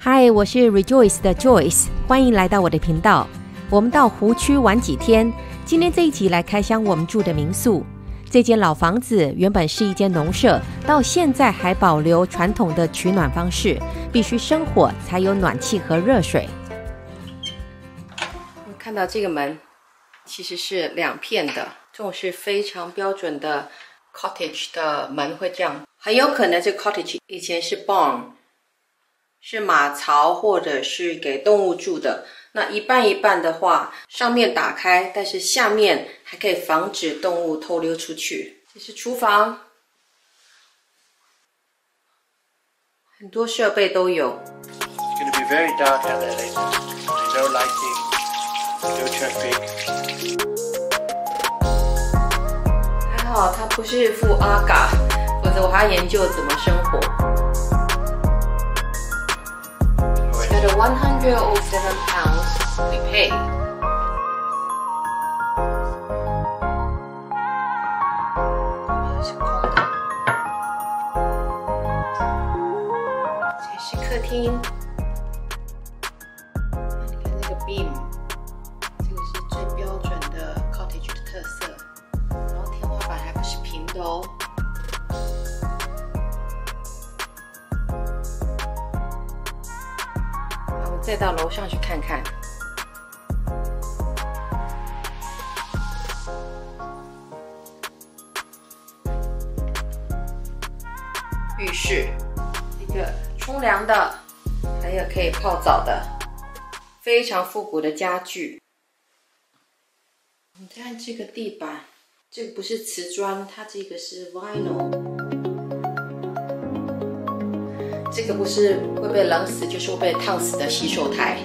嗨，我是 Rejoice 的 Joyce， 欢迎来到我的频道。我们到湖区玩几天，今天这一集来开箱我们住的民宿。这间老房子原本是一间农舍，到现在还保留传统的取暖方式，必须生火才有暖气和热水。我看到这个门其实是两片的，这种是非常标准的 cottage 的门会这样，很有可能这个 cottage 以前是 barn， 是马槽或者是给动物住的。那一半一半的话，上面打开，但是下面还可以防止动物偷溜出去。这是厨房，很多设备都有。 It's going to be very dark out there later. No lighting, no traffic. 还好它不是附阿嘎，否则我还要研究怎么生火。It's got a 107 pounds we pay. 是空的。这是客厅。你看这个 beam， 这个是最标准的 cottage 的特色。然后天花板还不是平的哦。我们再到楼上去看看。浴室，一个冲凉的，还有可以泡澡的，非常复古的家具。你看这个地板，这个不是瓷砖，它这个是 vinyl。这个不是会被冷死，就是会被烫死的洗手台。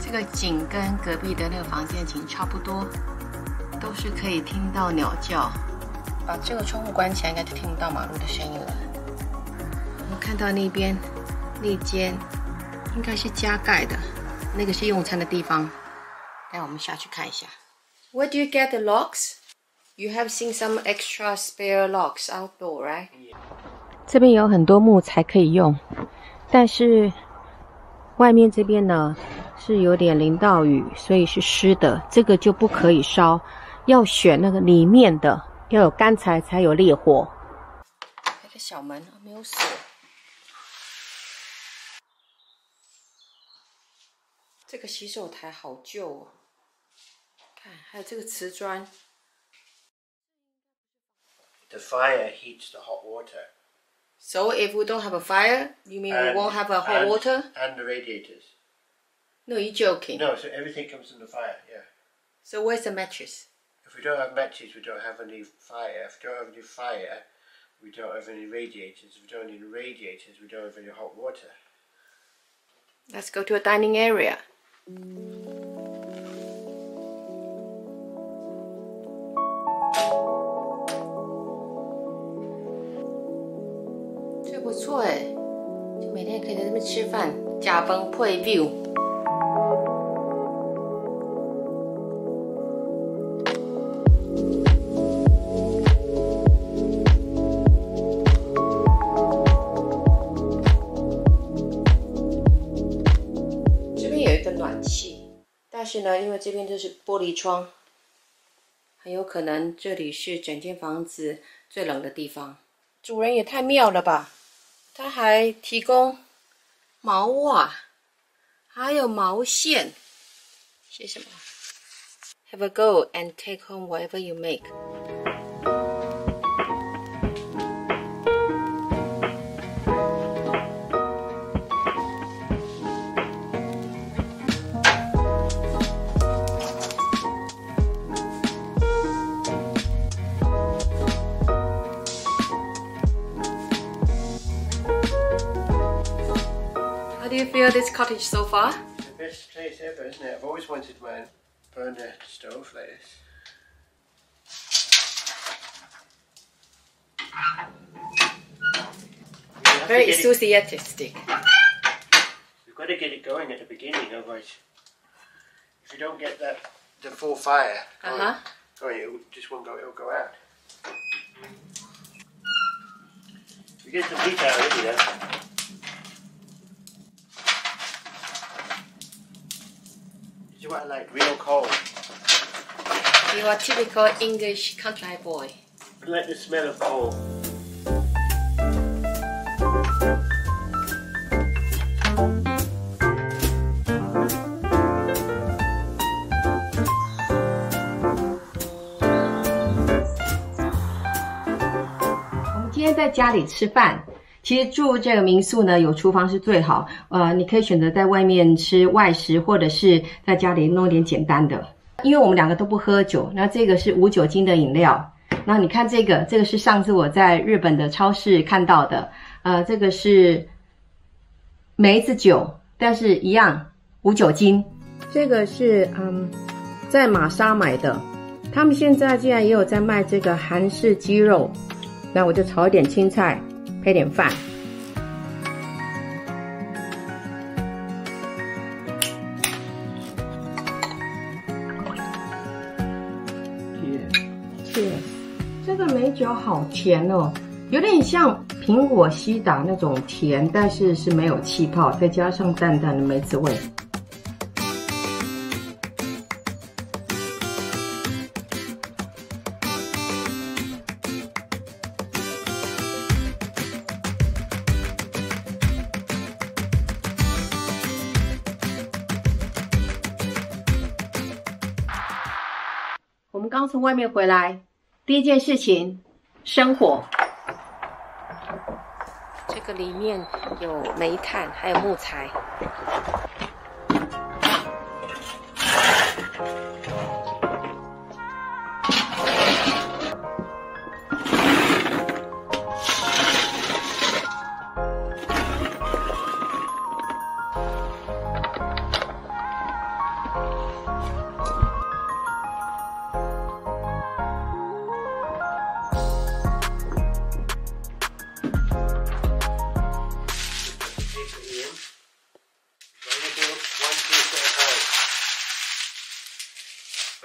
这个景跟隔壁的那个房间景差不多，都是可以听到鸟叫。把这个窗户关起来，应该就听不到马路的声音了。我们看到那边那间应该是加盖的，那个是用餐的地方。待我们下去看一下。Where do you get the locks? You have seen some extra spare locks outdoor, right? 这边有很多木材可以用，但是外面这边呢是有点淋到雨，所以是湿的，这个就不可以烧，要选那个里面的，要有干柴才有烈火。一个小门没有锁。这个洗手台好旧哦，看还有这个瓷砖。The fire heats the hot water. So if we don't have a fire, you mean we won't have a hot water? And the radiators. No, you're joking. No, so everything comes from the fire, yeah. So where's the mattress? If we don't have matches, we don't have any fire. If we don't have any fire, we don't have any radiators. If we don't have any radiators, we don't have any hot water. Let's go to a dining area. 这不错哎，就每天可以在这边吃饭，加崩配 view。这边有一个暖气，但是呢，因为这边就是玻璃窗，很有可能这里是整间房子最冷的地方。主人也太妙了吧！他还提供毛袜，还有毛线，写什么 ？Have a go and take home whatever you make。How do you feel this cottage so far? The best best place ever, isn't it? I've always wanted my burner stove like this. Very enthusiastic. You've got to get it going at the beginning, otherwise, if you don't get the full fire going, it just won't go. It'll go out. You get some heat out of it, yeah. This is what I like, real coal. You are typical English country boy. I like the smell of coal.今天在家里吃饭，其实住这个民宿呢，有厨房是最好。你可以选择在外面吃外食，或者是在家里弄一点简单的。因为我们两个都不喝酒，那这个是无酒精的饮料。然后你看这个是上次我在日本的超市看到的，这个是梅子酒，但是一样无酒精。这个是在玛莎买的，他们现在竟然也有在卖这个韩式鸡肉。那我就炒一点青菜，配点饭。Cheers， 这个梅酒好甜哦，有点像苹果西打那种甜，但是是没有气泡，再加上淡淡的梅子味。我们刚从外面回来，第一件事情，生火。这个里面有煤炭，还有木材。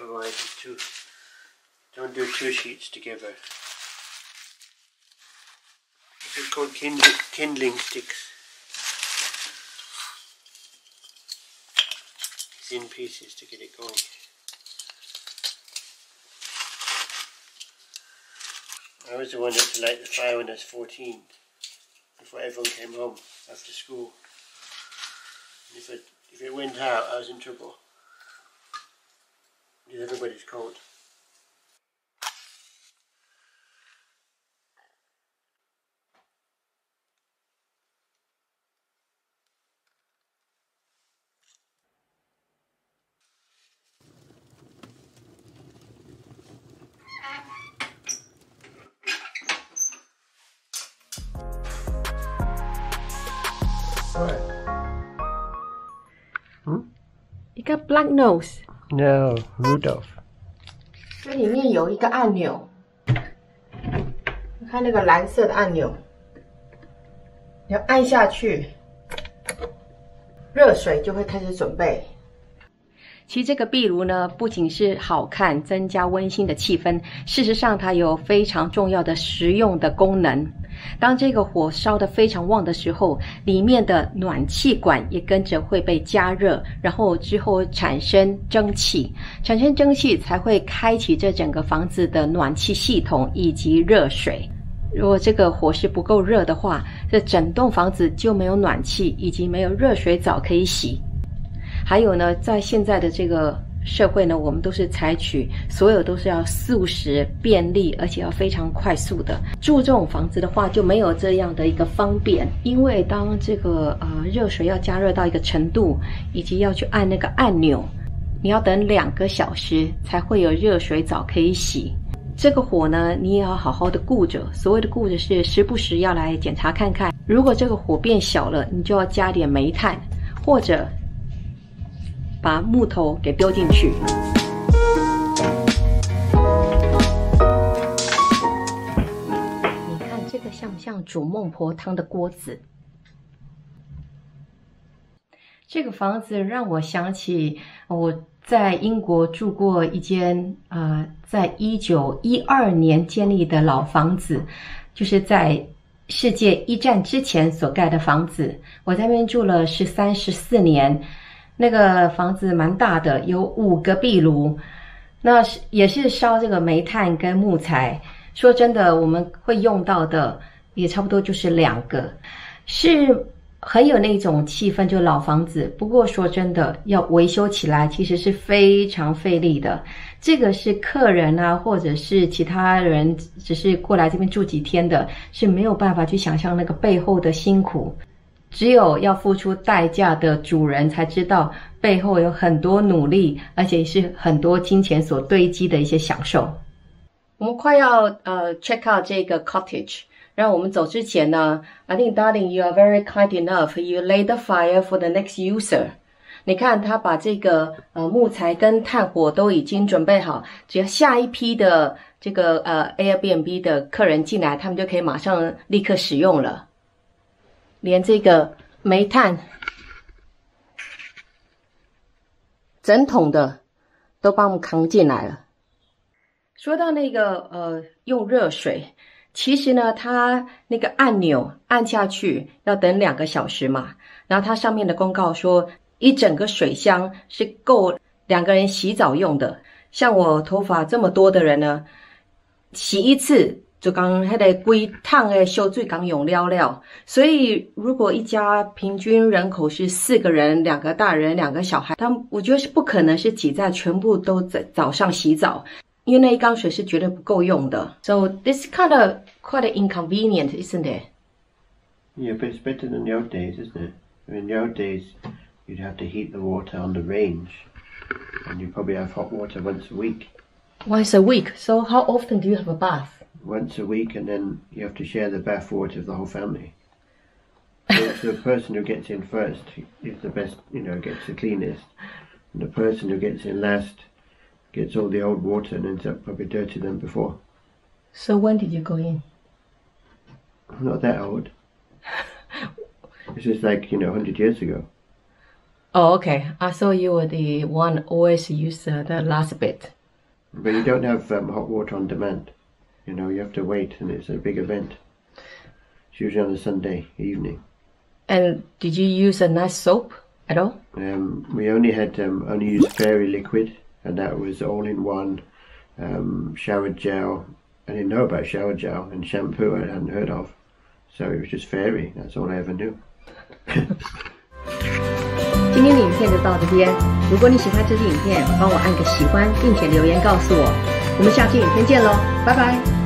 Otherwise, it's too. Don't do 2 sheets together. This is called kindling sticks. Thin pieces to get it going. I was the one that had to light the fire when I was 14, before everyone came home after school. And if it went out, I was in trouble. Because everybody's cold. What? You got black nose. No, Rudolph. 这里面有一个按钮，你看那个蓝色的按钮，你要按下去，热水就会开始准备。其实这个壁炉呢，不仅是好看，增加温馨的气氛，事实上它有非常重要的实用的功能。当这个火烧得非常旺的时候，里面的暖气管也跟着会被加热，然后之后产生蒸汽，产生蒸汽才会开启这整个房子的暖气系统以及热水。如果这个火势不够热的话，这整栋房子就没有暖气以及没有热水澡可以洗。还有呢，在现在的这个社会呢，我们都是采取所有都是要速食、便利，而且要非常快速的。住这种房子的话，就没有这样的一个方便，因为当这个热水要加热到一个程度，以及要去按那个按钮，你要等2个小时才会有热水澡可以洗。这个火呢，你也要好好的顾着。所谓的顾着是时不时要来检查看看，如果这个火变小了，你就要加点煤炭，或者把木头给丢进去。你看这个像不像煮孟婆汤的锅子？这个房子让我想起我在英国住过一间在1912年建立的老房子，就是在世界1战之前所盖的房子。我在那边住了13、14年，那个房子蛮大的，有5个壁炉，那也是烧这个煤炭跟木材。说真的，我们会用到的也差不多就是2个，是很有那种气氛，就老房子。不过说真的，要维修起来其实是非常费力的。这个是客人啊，或者是其他人只是过来这边住几天的，是没有办法去想象那个背后的辛苦。只有要付出代价的主人才知道背后有很多努力，而且是很多金钱所堆积的一些享受。我们快要check out 这个 cottage。让我们走之前呢 I think darling you are very kind enough. You lay the fire for the next user. 你看他把这个木材跟炭火都已经准备好，只要下一批的这个Airbnb 的客人进来，他们就可以马上立刻使用了。连这个煤炭整桶的都帮我们扛进来了。说到那个用热水，其实呢，它那个按钮按下去要等2个小时嘛，然后它上面的公告说，一整个水箱是够2个人洗澡用的。像我头发这么多的人呢，洗一次就刚那个规烫的修水刚用了。所以如果一家平均人口是4个人，2个大人2个小孩，我觉得是不可能是挤在全部都在早上洗澡。因为那一缸水是绝对不够用的。So this kind of quite inconvenient, isn't it? Yeah, but it's better than the old days, isn't it? I mean, the old days you'd have to heat the water on the range, and you probably have hot water once a week. Once a week. So how often do you have a bath? Once a week, and then you have to share the bath water of the whole family. So the person who gets in first is the best, gets the cleanest, and the person who gets in last gets all the old water and ends up probably dirtier than before. So when did you go in? I'm not that old. This is like, 100 years ago. Oh, okay. I thought you were the one always use the last bit. But you don't have hot water on demand. You have to wait, and it's a big event. It's usually on a Sunday evening. And did you use a nice soap at all? We only used Fairy liquid. And that was all in one. Shower gel. I didn't know about shower gel, and shampoo I hadn't heard of. So it was just Fairy. That's all I ever knew. 今天的影片就到这边。如果你喜欢这支影片，帮我按个喜欢，并且留言告诉我。我们下期影片见喽，拜拜。